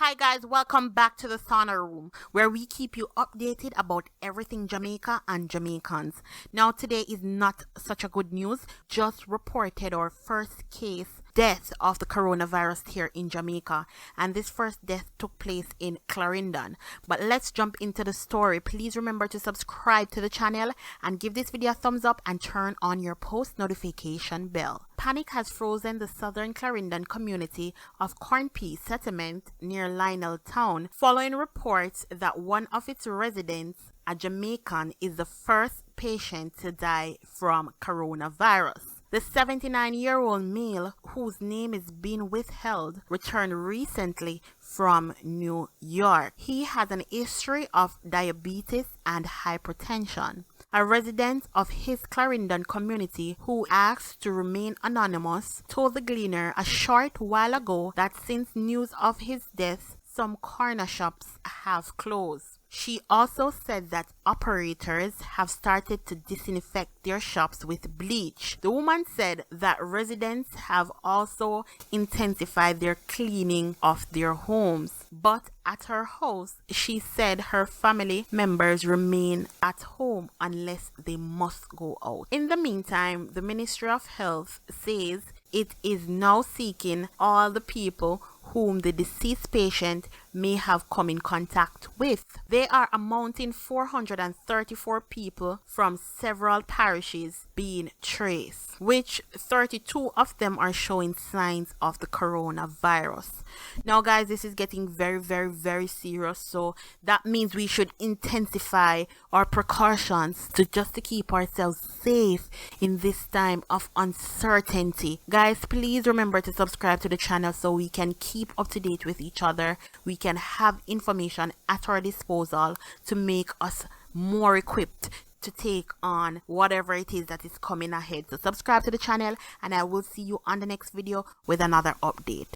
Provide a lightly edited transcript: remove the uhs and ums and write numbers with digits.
Hi guys, welcome back to the Sauna Room, where we keep you updated about everything Jamaica and Jamaicans. Now today is not such a good news, just reported our first case death of the coronavirus here in Jamaica, and this first death took place in Clarendon. But let's jump into the story. Please remember to subscribe to the channel and give this video a thumbs up and turn on your post notification bell. Panic has frozen the southern Clarendon community of Cornpea settlement near Lionel Town following reports that one of its residents, a Jamaican, is the first patient to die from coronavirus. The 79-year-old male, whose name is being withheld, returned recently from New York. He has an history of diabetes and hypertension. A resident of his Clarendon community, who asked to remain anonymous, told the Gleaner a short while ago that since news of his death, some corner shops have closed. She also said that operators have started to disinfect their shops with bleach. The woman said that residents have also intensified their cleaning of their homes. But at her house, she said her family members remain at home unless they must go out. In the meantime, the Ministry of Health says it is now seeking all the people whom the deceased patient may have come in contact with. They are amounting 434 people from several parishes being traced, which 32 of them are showing signs of the coronavirus. Now guys, this is getting very serious, so that means we should intensify our precautions to keep ourselves safe in this time of uncertainty. Guys, please remember to subscribe to the channel so we can keep up to date with each other. We can have information at our disposal to make us more equipped to take on whatever it is that is coming ahead. So subscribe to the channel and I will see you on the next video with another update.